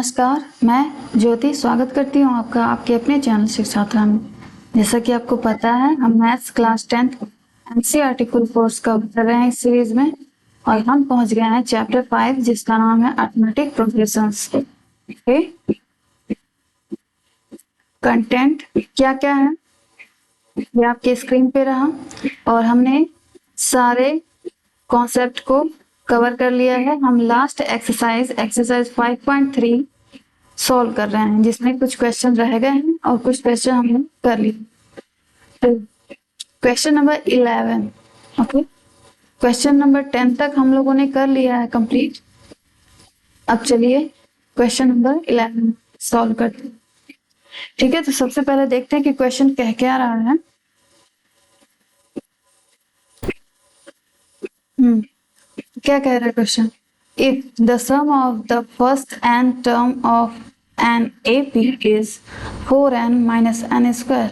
नमस्कार, मैं ज्योति स्वागत करती हूँ आपका आपके अपने चैनल शिक्षात्रा में। जैसा कि आपको पता है, हम maths class 10th NCERT full course का कर रहे हैं इस सीरीज में और हम पहुंच गए हैं चैप्टर 5 जिसका नाम है अरिथमेटिक प्रोग्रेशंस। कंटेंट क्या क्या है ये आपके स्क्रीन पे रहा और हमने सारे कॉन्सेप्ट को कवर कर लिया है। हम लास्ट एक्सरसाइज 5.3 सॉल्व कर रहे हैं जिसमें कुछ क्वेश्चन रह गए हैं और कुछ क्वेश्चन हमने कर लिए। Question number 11, okay, question number 10 तक हम लोगों ने कर लिया है कंप्लीट। अब चलिए क्वेश्चन नंबर 11 सॉल्व करते हैं। ठीक है, तो सबसे पहले देखते हैं कि क्वेश्चन कह क्या रहा है। क्या कह रहा है question? If the sum of the first n term of an AP is 4n minus n square।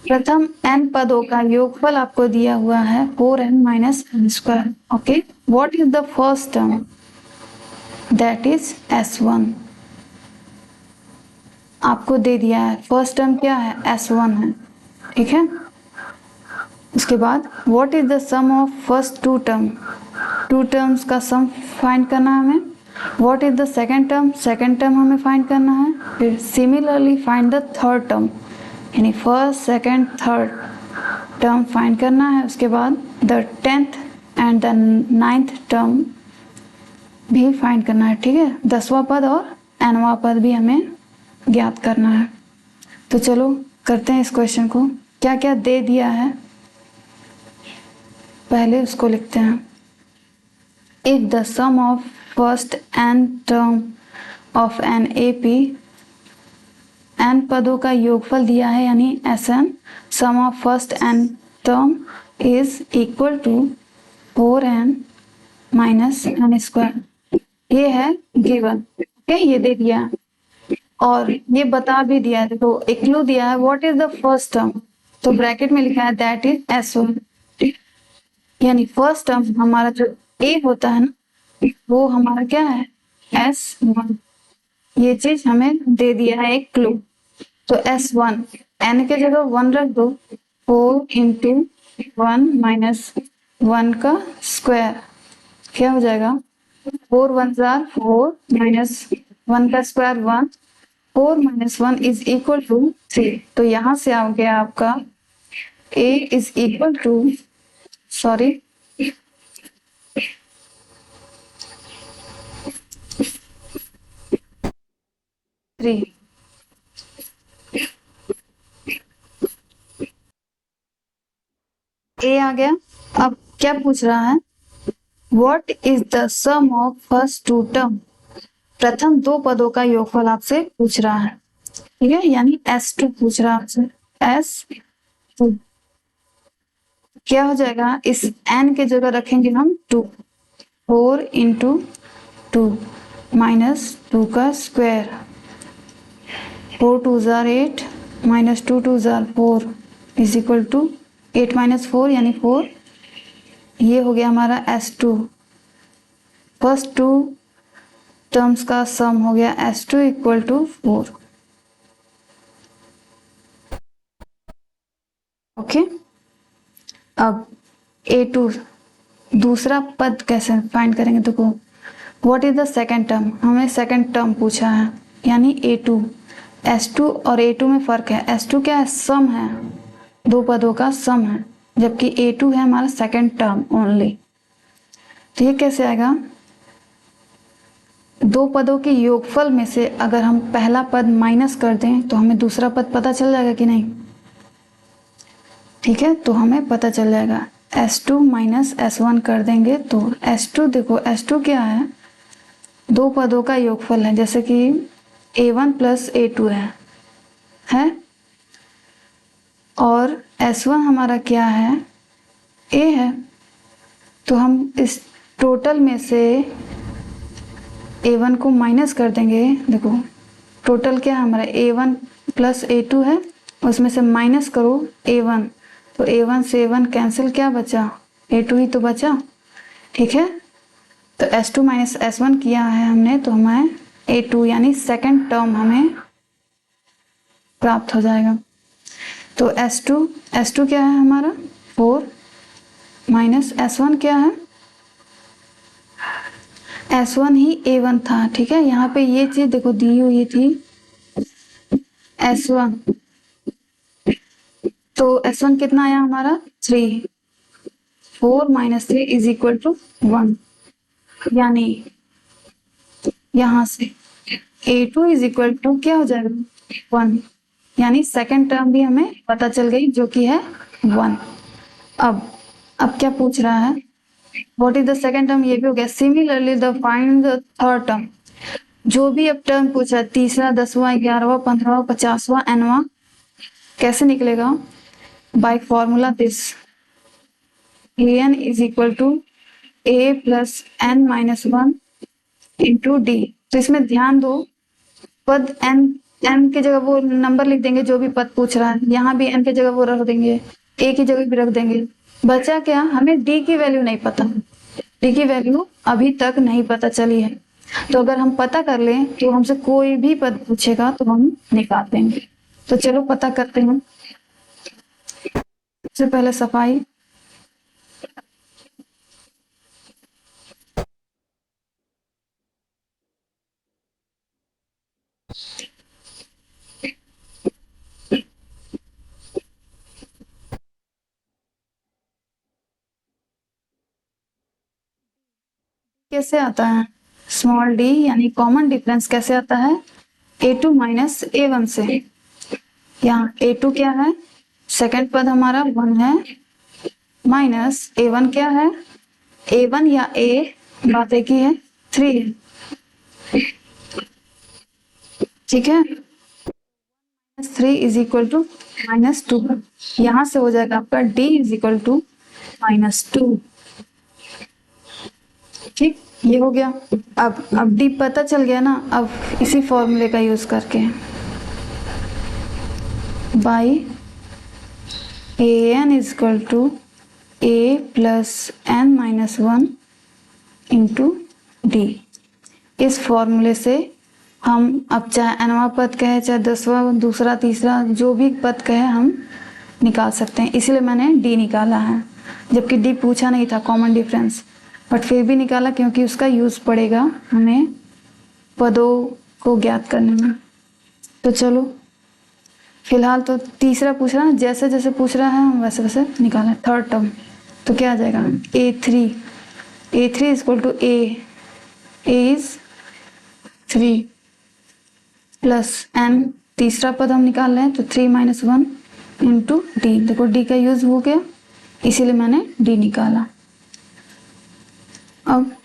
प्रथम n पदों का योगफल आपको दिया हुआ है 4n minus n square। Okay, what is the first term? That is s1। आपको दे दिया है फर्स्ट टर्म क्या है? s1 है। ठीक है, उसके बाद what is the sum of first two term? Two terms का सम फाइंड करना है हमें। What is the second term? Second term हमें फाइंड करना है। फिर similarly find the third term, यानी first second third term find करना है। उसके बाद the 10th and the 9th term भी फाइंड करना है। ठीक है, 10वां पद और nवां पद भी हमें ज्ञात करना है। तो चलो करते हैं इस क्वेश्चन को। क्या क्या दे दिया है पहले उसको लिखते हैं। If the sum of first n term of an AP, n पदों का योगफल दिया है यानी Sn, sum of first n term is equal to 4n minus n square। ये है गिवन, ओके, ये दे दिया है और ये बता भी दिया है। देखो एक क्लू दिया है, what is the first term, तो ब्रैकेट में लिखा है दैट इज S1। यानी फर्स्ट टर्म हमारा जो a होता है ना, वो हमारा क्या है? S1। ये चीज हमें दे दिया है एक क्लू। तो S1 n के जगह 1 रख दो। 4 इंटू 1 माइनस 1 का स्क्वायर क्या हो जाएगा? 4 1 4 माइनस 1 का square 1। 4 minus 1 is equal to 3। तो यहां से आ गया आपका a is equal to, sorry, a आ गया। अब क्या पूछ रहा है? What is the sum of first two term? प्रथम दो पदों का योगफल आपसे पूछ रहा है। ठीक है, यानी S2 पूछ रहा है आपसे। S2 क्या हो जाएगा? इस n के जगह रखेंगे हम 2। 4 इंटू 2 माइनस 2 का square. 4 2 8 minus 2 2 4 is equal to 8 minus 4 यानी 4। ये हो गया हमारा S2। फर्स्ट टू टर्म्स का सम हो गया S2 इक्वल टू 4। ओके, अब A2 दूसरा पद कैसे फाइंड करेंगे? देखो what is the second term, हमें सेकेंड टर्म पूछा है यानी A2। S2 और A2 में फर्क है। S2 क्या है? सम है, दो पदों का सम है, जबकि A2 है हमारा सेकेंड टर्म ओनली। तो ये कैसे आएगा? दो पदों के योगफल में से अगर हम पहला पद माइनस कर दें तो हमें दूसरा पद पता चल जाएगा कि नहीं? ठीक है, तो हमें पता चल जाएगा। S2 माइनस S1 कर देंगे तो S2, देखो S2 क्या है? दो पदों का योगफल है, जैसे कि A1 प्लस A2 है और S1 हमारा क्या है? A है। तो हम इस टोटल में से A1 को माइनस कर देंगे। देखो टोटल क्या है हमारा? A1 प्लस A2 है, उसमें से माइनस करो A1, तो A1 से A1 कैंसिल, क्या बचा? A2 ही तो बचा। ठीक है, तो S2 माइनस S1 किया है हमने, तो हमें A2 यानी सेकंड टर्म हमें प्राप्त हो जाएगा। तो S2 क्या है हमारा 4 माइनस S1 क्या है, S1 ही A1 था, ठीक है। यहाँ पे ये चीज देखो दी हुई थी S1, तो S1 कितना आया हमारा 3, 4 माइनस 3 इज इक्वल टू 1, यानी यहां से A2 इज इक्वल टू क्या हो जाएगा 1, यानी सेकंड टर्म भी हमें पता चल गई जो कि है 1। अब क्या पूछ रहा है, what is the second term, ये भी हो गया। Similarly the find the third term, जो भी अब टर्म पूछा, तीसरा, 10वां, 11वां, 15वां, 50वां, nवां, कैसे निकलेगा, by formula this an is equal to a plus n minus 1 into d. तो इसमें ध्यान दो, पद n की जगह वो नंबर लिख देंगे जो भी पद पूछ रहा है, यहाँ भी n की जगह वो रख देंगे, a की जगह भी रख देंगे। बचा क्या, हमें d की वैल्यू नहीं पता, d की वैल्यू अभी तक नहीं पता चली है। तो अगर हम पता कर लें तो हमसे कोई भी पद पूछेगा तो हम निकाल देंगे। तो चलो पता करते हैं। सबसे पहले सफाई, कैसे आता है, स्मॉल डी यानी कॉमन डिफरेंस कैसे आता है, A2 माइनस A1 से। यहाँ A2 क्या है, सेकंड पद हमारा 1 है, माइनस A1 क्या है, A1 या A बात एक ही है, 3 है, ठीक है। 3 इज इक्वल टू -2, यहां से हो जाएगा आपका D इज इक्वल टू -2, ठीक, ये हो गया। अब D पता चल गया ना, अब इसी फॉर्मूले का यूज करके by an is equal to a plus n minus 1 into d. इस फॉर्मूले से हम अब चाहे nवां पद कहे, चाहे 10वां, दूसरा, तीसरा, जो भी पद कहे हम निकाल सकते हैं। इसलिए मैंने d निकाला है, जबकि d पूछा नहीं था कॉमन डिफरेंस, बट फिर भी निकाला क्योंकि उसका यूज पड़ेगा हमें पदों को ज्ञात करने में। तो चलो फिलहाल तो तीसरा पूछ रहा है, जैसे जैसे पूछ रहा है हम वैसे वैसे निकालें। थर्ड टर्म तो क्या आ जाएगा, A3 is equal to A is 3 plus n, तीसरा पद हम निकाल रहे हैं तो 3 माइनस 1 इंटू डी। देखो डी का यूज हो गया, इसीलिए मैंने डी निकाला। अब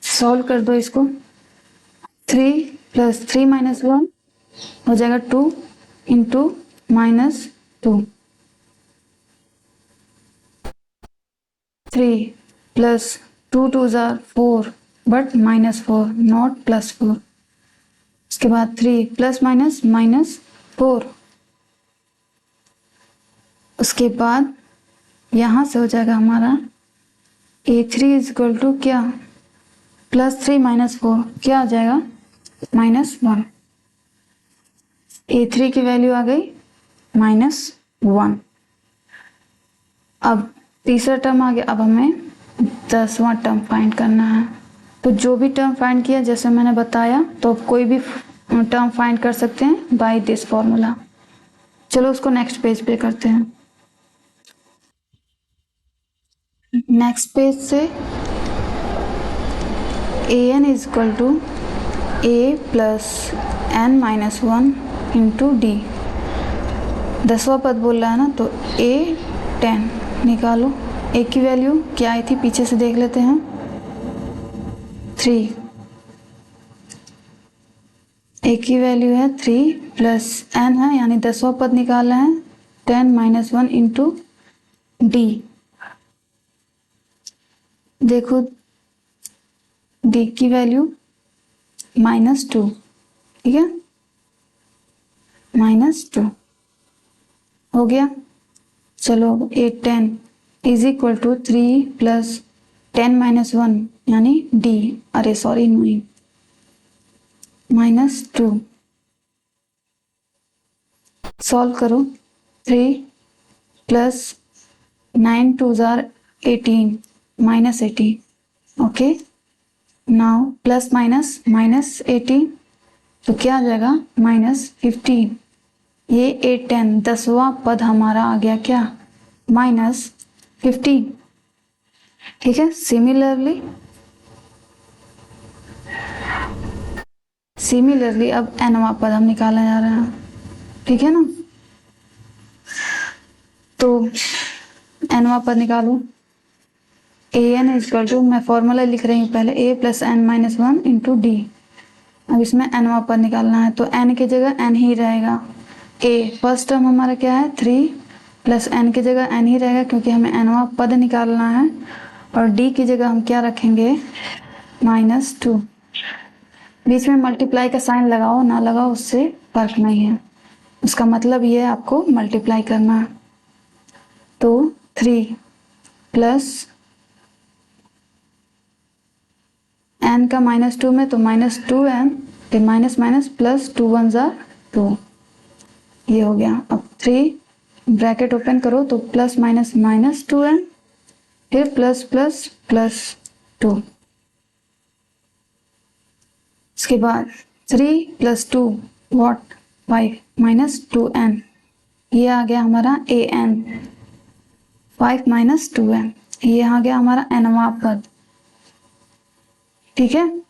सॉल्व कर दो इसको, 3 प्लस 3 माइनस 1 हो जाएगा 2 into -2, 3 plus 2 2 jar 4 but -4 not +4। उसके बाद 3 प्लस माइनस -4, उसके बाद यहां से हो जाएगा हमारा A3 इज इक्वल टू क्या, +3 -4 क्या आ जाएगा -1। A3 की वैल्यू आ गई -1। अब तीसरा टर्म आ गया, अब हमें 10वां टर्म फाइंड करना है। तो जो भी टर्म फाइंड किया जैसे मैंने बताया, तो कोई भी टर्म फाइंड कर सकते हैं बाय दिस फॉर्मूला। चलो उसको नेक्स्ट पेज पे करते हैं। नेक्स्ट पेज से an is equal to a plus n minus 1 into d. 10वां पद बोल रहा है ना, तो a 10 निकालो। a की वैल्यू क्या आई थी पीछे से देख लेते हैं, 3। a की वैल्यू है 3 प्लस n है, यानी 10वां पद निकाला है, 10 माइनस 1 इंटू डी। देखो d की वैल्यू -2, ठीक है, -2 हो गया। चलो 8 10 is equal to 3 plus 10 minus 1 यानी d, अरे सॉरी 9, -2 सॉल्व करो। 3 + 9 2 jar 18 -18 okay. Now plus minus -18 तो क्या आ जाएगा -15। ये 8 10 10वां पद हमारा आ गया क्या -15। ठीक है। सिमिलरली अब nवां पद हम निकालने जा रहे हैं। ठीक है ना, तो nवां पद निकालो। an = मैं फॉर्मूला लिख रही हूँ पहले, a + n - 1 × d। अब इसमें nवां पद निकालना है तो n की जगह n ही रहेगा। a फर्स्ट टर्म हमारा क्या है 3 + n की जगह n ही रहेगा क्योंकि हमें nवां पद निकालना है। और d की जगह हम क्या रखेंगे -2। बीच में मल्टीप्लाई का साइन लगाओ ना लगाओ उससे फर्क नहीं है, उसका मतलब ये है आपको मल्टीप्लाई करना है। तो 3 + n का -2 में तो -2n, फिर माइनस माइनस प्लस 2 1 जार 2, ये हो गया। अब 3 ब्रैकेट ओपन करो तो +- -2n, फिर +++2। इसके बाद 3 + 2 व्हाट 5 -2n, ये आ गया हमारा an। 5 - 2n, ये आ गया हमारा nवां पद। ठीक है।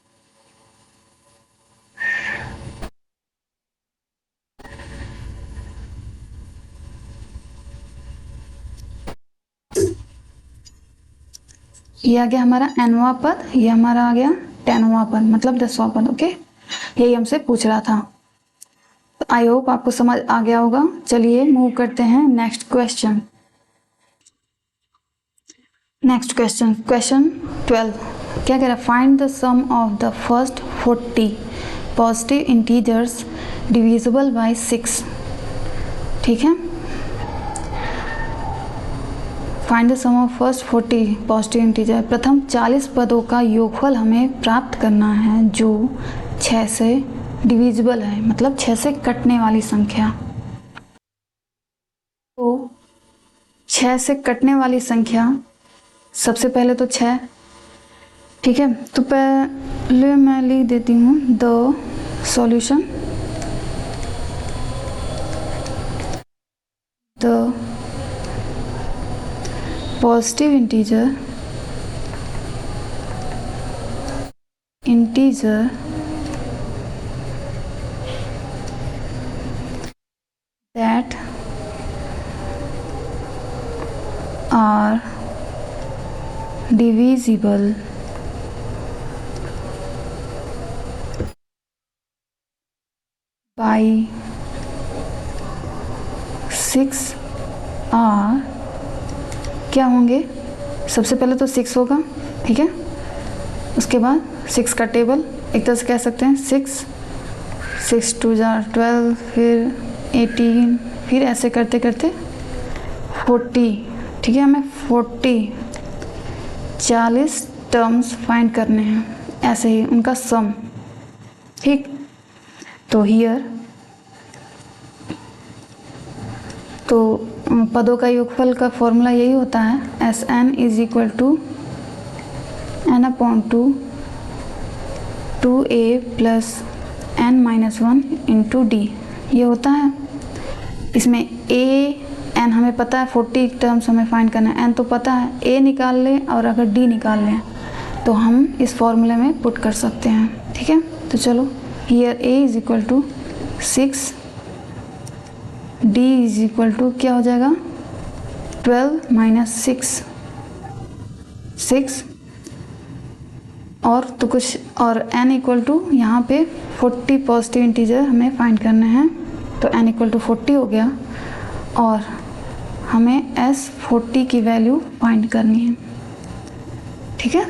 ये आ गया हमारा nवां पद, ये हमारा आ गया 10वां पद, मतलब 10वां पद। ओके, यही हमसे पूछ रहा था। आई होप आपको समझ आ गया होगा। चलिए मूव करते हैं नेक्स्ट क्वेश्चन। क्वेश्चन 12 क्या कह रहा है, find the sum of the first 40 positive integers divisible by 6। ठीक है, find the sum of first 40 positive integer, प्रथम 40 पदों का योगफल हमें प्राप्त करना है जो 6 से डिविजिबल है, मतलब 6 से कटने वाली संख्या। तो 6 से कटने वाली संख्या सबसे पहले तो 6। ठीक है, तो पहले मैं लिख देती हूँ the solution. The positive integer that are divisible by 6 are क्या होंगे, सबसे पहले तो 6 होगा। ठीक है, उसके बाद 6 का टेबल एक तरह से कह सकते हैं 6 2 जार 12, फिर 18, फिर ऐसे करते करते 40। ठीक है, हमें 40 टर्म्स फाइंड करने हैं, ऐसे ही उनका सम। ठीक, तो हियर तो पदों का योगफल का फॉर्मूला यही होता है, Sn = n/2 2a + n - 1 × d, ये होता है। इसमें n हमें पता है, 40 टर्म्स हमें फाइंड करना है, n तो पता है, a निकाल लें और अगर d निकाल लें तो हम इस फॉर्मूले में पुट कर सकते हैं। ठीक है, तो चलो हियर a = 6, d = क्या हो जाएगा 12 - 6 और तो कुछ, और n = यहाँ पे 40 पॉजिटिव इंटीजर हमें फाइंड करने हैं, तो n = 40 हो गया और हमें S40 की वैल्यू फाइंड करनी है। ठीक है,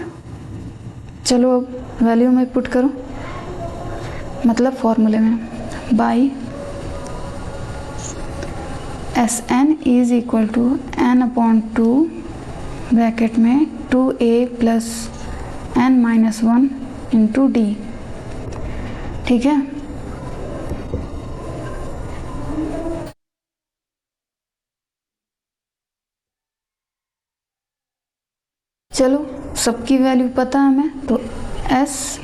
चलो अब वैल्यू में पुट करो, मतलब फॉर्मूले में, बाई Sn = n/2 ब्रैकेट में 2a + n - 1 × d। ठीक है। चलो सबकी वैल्यू पता है हमें, तो एस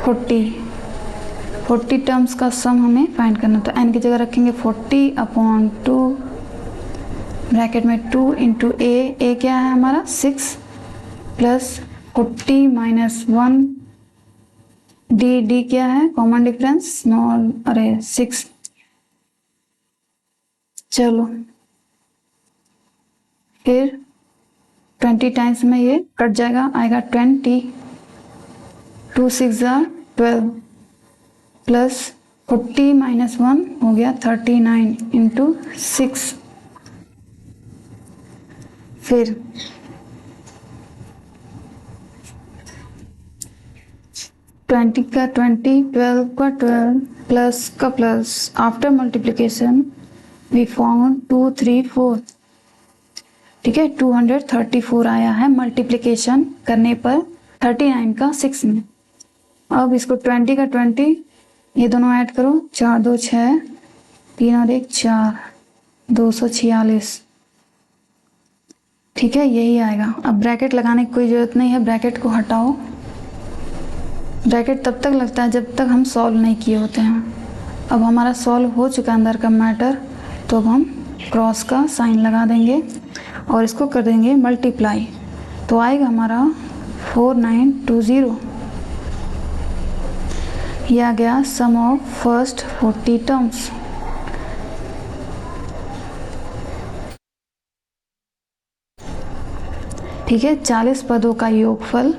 40 टर्म्स का सम हमें फाइंड करना। तो एन की जगह रखेंगे 40/2 ब्रैकेट में 2 इंटू ए क्या है हमारा 6 प्लस 40 माइनस 1 डी क्या है कॉमन डिफरेंस स्मॉल, अरे 6। चलो फिर 20 टाइम्स में ये कट जाएगा, आएगा 20, 2 6 12 प्लस 40 माइनस 1 हो गया 39 इंटू 6। फिर 20 का 20, 12 का 12 प्लस का plus, after multiplication we found 2 3 4, ठीक है 234 आया है मल्टीप्लिकेशन करने पर 39 का 6 में। अब इसको 20 का 20 ये दोनों ऐड करो, 4 2 6, 3 और 1 4, 246, ठीक है यही आएगा। अब ब्रैकेट लगाने की कोई ज़रूरत नहीं है, ब्रैकेट को हटाओ। ब्रैकेट तब तक लगता है जब तक हम सॉल्व नहीं किए होते हैं। अब हमारा सॉल्व हो चुका है अंदर का मैटर, तो अब हम क्रॉस का साइन लगा देंगे और इसको कर देंगे मल्टीप्लाई, तो आएगा हमारा 4920। ये आ गया सम ऑफ फर्स्ट 40 टर्म्स। ठीक है 40 पदों का योगफल,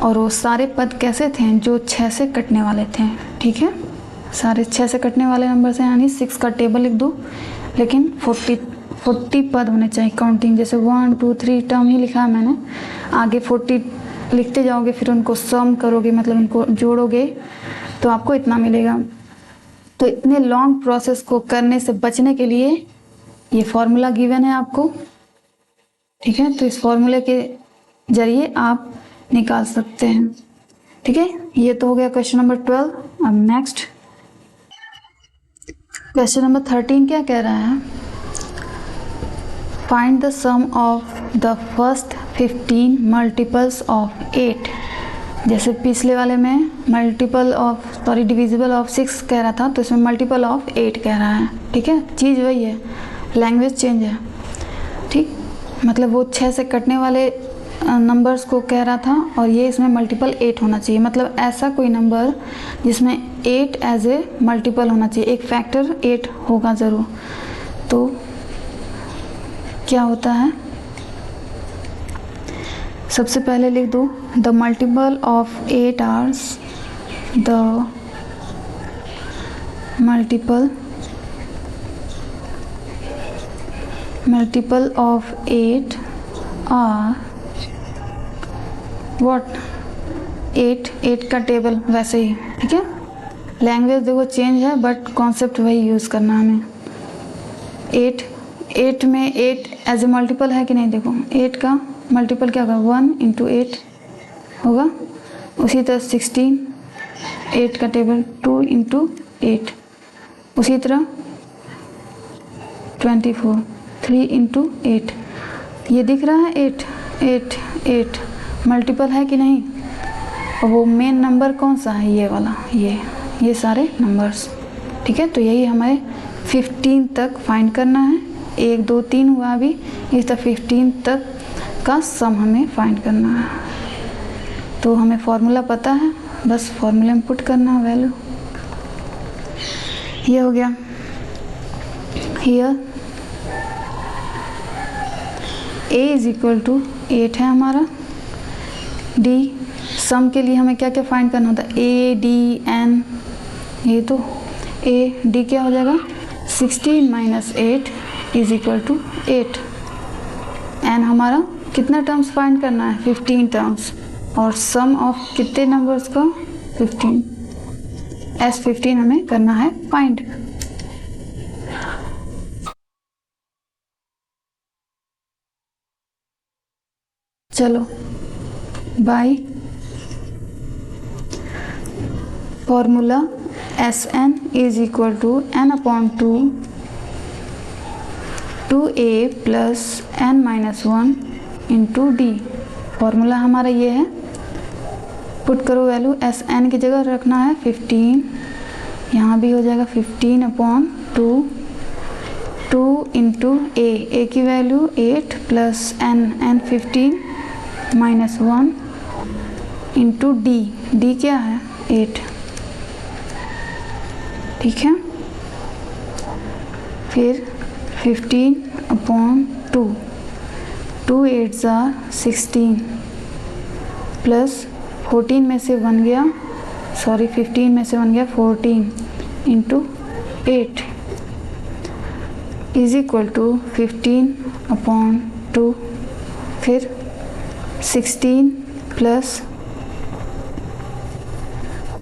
और वो सारे पद कैसे थे जो 6 से कटने वाले थे। ठीक है सारे 6 से कटने वाले नंबर से, यानी 6 का टेबल लिख दो, लेकिन 40 पद होने चाहिए काउंटिंग, जैसे 1 2 3 टर्म ही लिखा है मैंने, आगे 40 लिखते जाओगे, फिर उनको सम करोगे मतलब उनको जोड़ोगे तो आपको इतना मिलेगा। तो इतने लॉन्ग प्रोसेस को करने से बचने के लिए ये फॉर्मूला गिवन है आपको। ठीक है तो इस फॉर्मूले के जरिए आप निकाल सकते हैं। ठीक है ये तो हो गया क्वेश्चन नंबर 12। अब नेक्स्ट क्वेश्चन नंबर 13 क्या कह रहा है, find the sum of the first 15 multiples of 8। जैसे पिछले वाले में डिविजिबल ऑफ 6 कह रहा था, तो इसमें मल्टीपल ऑफ 8 कह रहा है। ठीक है चीज़ वही है, लैंग्वेज चेंज है। ठीक मतलब वो 6 से कटने वाले नंबर्स को कह रहा था, और ये इसमें मल्टीपल 8 होना चाहिए, मतलब ऐसा कोई नंबर जिसमें 8 एज ए मल्टीपल होना चाहिए, एक फैक्टर 8 होगा ज़रूर। तो क्या होता है, सबसे पहले लिख दो the multiple of 8 are, the multiple of 8 are what 8 का टेबल वैसे ही। ठीक है लैंग्वेज देखो चेंज है बट कॉन्सेप्ट वही यूज़ करना है हमें। 8 में 8 एज ए मल्टीपल है कि नहीं, देखो 8 का मल्टीपल क्या होगा 1 इंटू 8 होगा। उसी तरह 16 8 का टेबल 2 इंटू 8, उसी तरह 24 3 इंटू 8। ये दिख रहा है 8 8 8 मल्टीपल है कि नहीं, और वो मेन नंबर कौन सा है, ये वाला, ये सारे नंबर्स। ठीक है तो यही हमें 15 तक फाइंड करना है। 1 2 3 हुआ अभी, इस तरह 15 तक का सम हमें फाइंड करना है। तो हमें फॉर्मूला पता है, बस फॉर्मूले में पुट करना है वैल्यू। ये हो गया, here a is equal to 8 है हमारा, d सम के लिए हमें क्या क्या फाइंड करना होता है, a d n, ये तो a d क्या हो जाएगा 16 minus 8 is equal to 8। n हमारा कितना टर्म्स फाइंड करना है 15 टर्म्स, और सम ऑफ कितने नंबर्स का 15, S15 हमें करना है फाइंड। चलो by. Formula S n is equal to n upon two a plus n minus one into d. Formula हमारा ये है, पुट करो वैल्यू, एस एन की जगह रखना है 15, यहाँ भी हो जाएगा 15 अपॉन टू इंटू ए की value 8 plus n 15 minus 1 into d क्या है 8, ठीक है। फिर 15 अपॉन 2 8 जार 16 प्लस 14 में से 1 गया, सॉरी 15 में से 1 गया 14 into 8 is equal to 15 upon 2, फिर 16 प्लस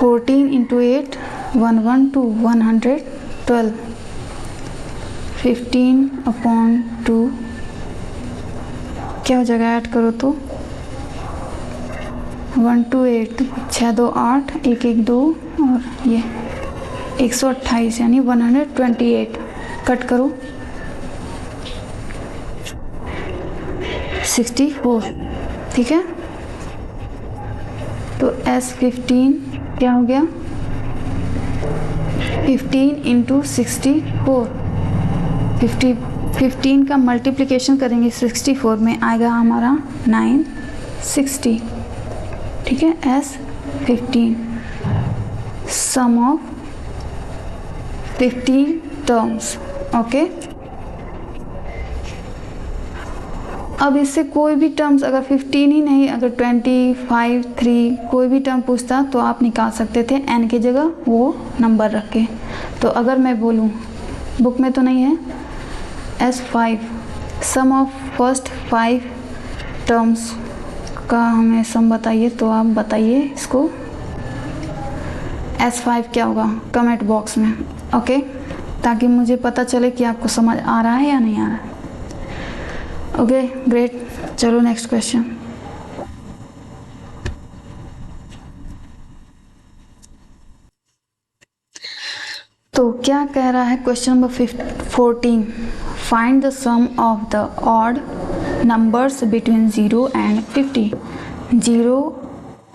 14 इंटू 8 112 112 15 अपॉन 2 क्या हो जाएगा, ऐड करो तो 1 2 8 6 2 8 1 1 2 और ये 128 यानी 128, कट करो 64, ठीक है। तो S15 क्या हो गया 15 इंटू 64, 15 का मल्टीप्लिकेशन करेंगे 64 में आएगा हमारा 960, ठीक है। S15 some of 15 terms, okay. अब इससे कोई भी टर्म्स अगर 15 ही नहीं, अगर 25 3 कोई भी टर्म पूछता तो आप निकाल सकते थे n की जगह वो नंबर रख के। तो अगर मैं बोलूँ, बुक में तो नहीं है, S5 some of first 5 terms का हमें सम बताइए, तो आप बताइए इसको S5 क्या होगा कमेंट बॉक्स में, ओके, ताकि मुझे पता चले कि आपको समझ आ रहा है या नहीं आ रहा है। ओके ग्रेट, चलो नेक्स्ट क्वेश्चन। तो क्या कह रहा है question number 14, find the sum of the odd numbers between 0 and 50। 0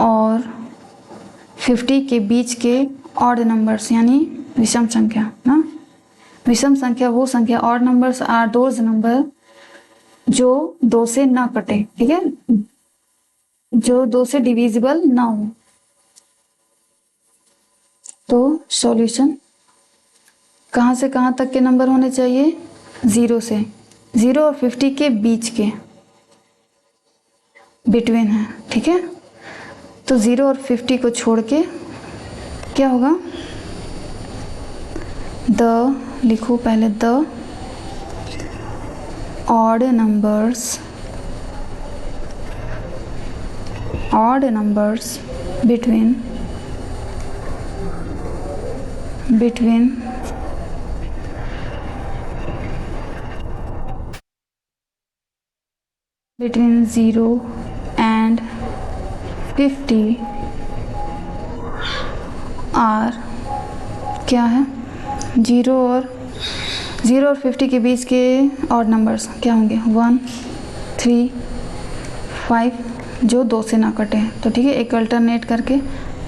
और 50 के बीच के ऑड नंबर्स यानी विषम संख्या ना। विषम संख्या वो संख्या, odd numbers are those number जो 2 से ना कटे, ठीक है, जो 2 से डिविजिबल ना हो। तो सॉल्यूशन कहाँ से कहाँ तक के नंबर होने चाहिए, 0 से, 0 और 50 के बीच के, बिटवीन है, ठीक है। तो 0 और 50 को छोड़ के क्या होगा, द लिखो पहले, the odd numbers between 0 and 50 are क्या है, 0 और 50 के बीच के ऑड नंबर्स क्या होंगे, 1 3 5 जो 2 से ना कटे। तो ठीक है, एक अल्टरनेट करके,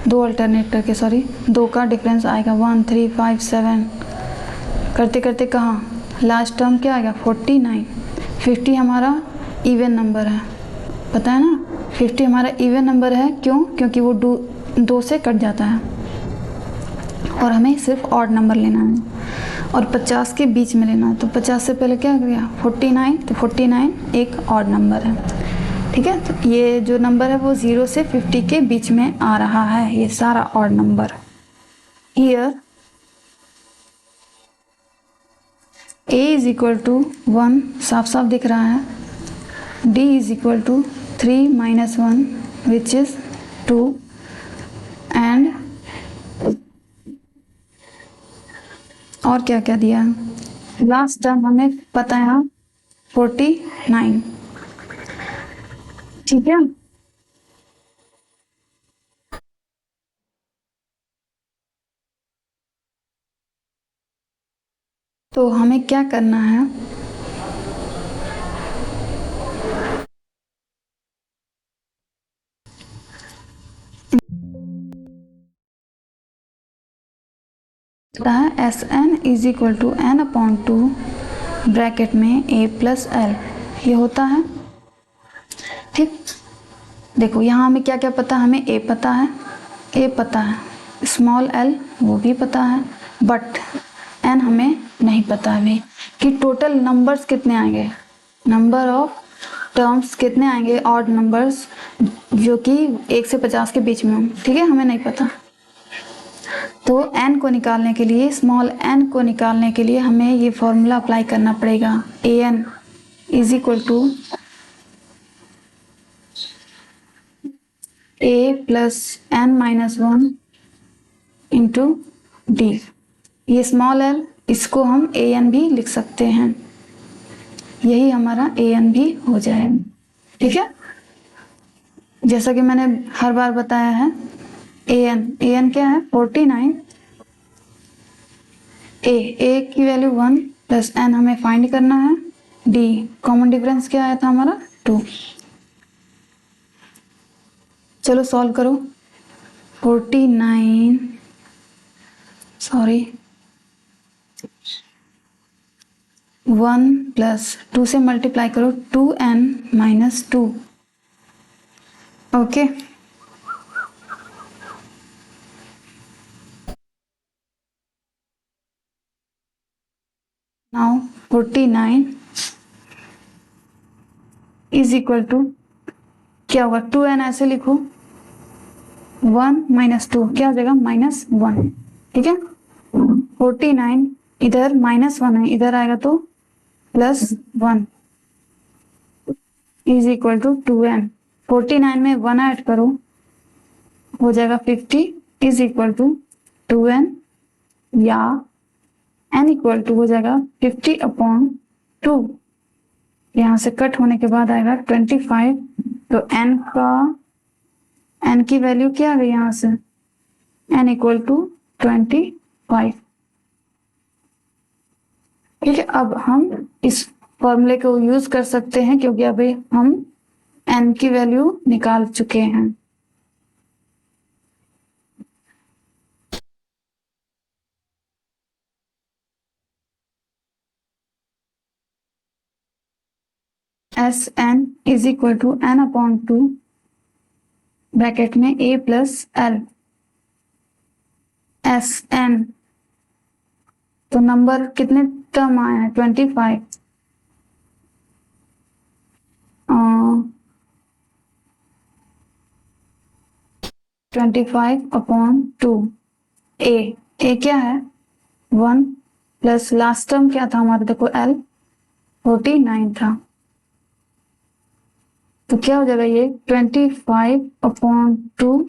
दो का डिफरेंस आएगा 1 3 5 7 करते करते कहाँ लास्ट टर्म क्या आएगा 49। 50 हमारा इवन नंबर है, पता है ना, 50 हमारा इवन नंबर है, क्यों, क्योंकि वो 2 से कट जाता है और हमें सिर्फ ऑड नंबर लेना है और 50 के बीच में लेना है। तो 50 से पहले क्या गया 49, तो 49 एक ऑड नंबर है, ठीक है। तो ये जो नंबर है वो 0 से 50 के बीच में आ रहा है, ये सारा odd number. Here a is equal to 1 साफ साफ दिख रहा है, d is equal to 3 minus 1 which is 2 and और क्या क्या दिया है, लास्ट टर्म हमें पता है 49, ठीक है। तो हमें क्या करना है, S n is equal to n upon two bracket में ए प्लस एल, ये होता है। ठीक, देखो यहाँ हमें क्या क्या पता है, हमें ए पता है, स्मॉल एल वो भी पता है, बट एन हमें नहीं पता अभी कि टोटल नंबर्स कितने आएंगे, नंबर ऑफ टर्म्स कितने आएंगे, ऑड नंबर्स जो कि 1 से 50 के बीच में हों। ठीक है, हमें नहीं पता। तो n को निकालने के लिए, स्मॉल n को निकालने के लिए हमें ये फॉर्मूला अप्लाई करना पड़ेगा, a n is equal to a plus n minus 1 into d. ये स्मॉल l, इसको हम ए एन भी लिख सकते हैं, यही हमारा ए एन भी हो जाएगा। ठीक है, जैसा कि मैंने हर बार बताया है, ए एन क्या है 49, ए की वैल्यू 1 प्लस एन हमें फाइंड करना है, डी कॉमन डिफरेंस क्या आया था हमारा 2। चलो सॉल्व करो, 49 1 प्लस 2 से मल्टीप्लाई करो 2n minus 2। Okay, now 49 is equal to क्या होगा, 2n ऐसे लिखो, 1 माइनस 2 क्या हो जाएगा -1। ठीक है, 49 इधर -1 है, इधर आएगा तो +1 इज इक्वल टू 2n। 49 में 1 ऐड करो, हो जाएगा 50 इज इक्वल टू 2n, या n इक्वल टू हो जाएगा 50/2। यहाँ से कट होने के बाद आएगा 25, तो n की वैल्यू क्या आ गई यहाँ से, n इक्वल टू 25। ठीक है, अब हम इस फॉर्मूले को यूज कर सकते हैं क्योंकि अभी हम n की वैल्यू निकाल चुके हैं। S n is equal to n/2 bracket में a plus l, S n तो नंबर कितने टर्म आए हैं 25, 25/2, ए क्या है 1 प्लस लास्ट टर्म क्या था हमारा, देखो एल 49 था, तो क्या हो जाएगा ये 25/2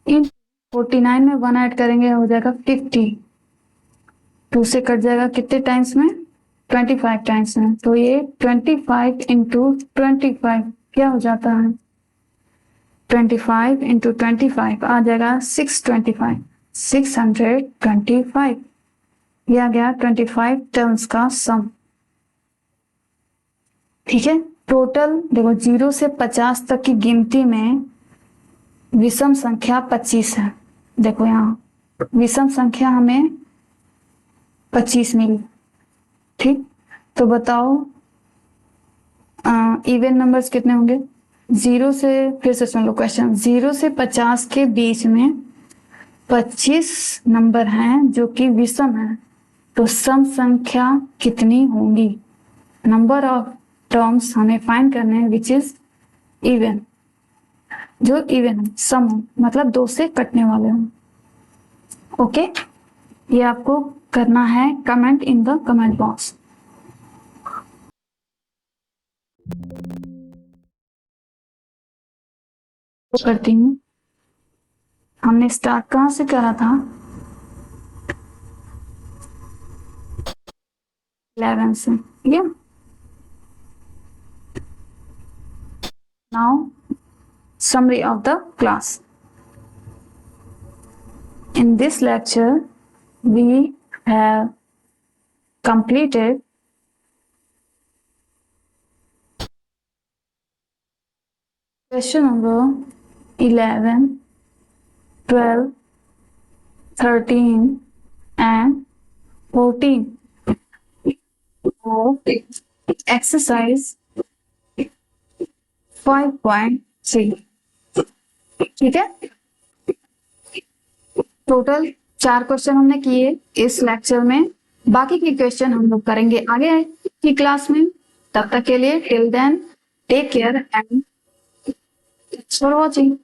इन 49 में 1 ऐड करेंगे हो जाएगा 50, 2 से कट जाएगा कितने टाइम्स में 25 टाइम्स में, तो ये 25 × 25 क्या हो जाता है 25 × 25 आ जाएगा 625, 625, ये आ गया 25 टर्म्स का सम। ठीक है, टोटल देखो 0 से 50 तक की गिनती में विषम संख्या 25 है। देखो यहाँ विषम संख्या हमें 25 मिली। ठीक, तो बताओ इवन नंबर्स कितने होंगे, 0 से, फिर से सुन लो क्वेश्चन, 0 से 50 के बीच में 25 नंबर हैं जो कि विषम है, तो सम संख्या कितनी होंगी, नंबर ऑफ टर्म्स हमें फाइंड करने हैं विच इज इवन, जो इवन है, सम हो मतलब 2 से कटने वाले हो। ओके, ये आपको करना है, comment in the comment box. करती हूँ, हमने स्टार्ट कहाँ से करा था 11 से, ठीक है। Now summary of the class. In this lecture we have completed question number 11, 12, 13 and 14 of exercise 5.3। ठीक है, टोटल 4 क्वेश्चन हमने किए इस लेक्चर में। बाकी के क्वेश्चन हम लोग करेंगे आगे की क्लास में। तब तक के लिए till then take care and thanks for watching.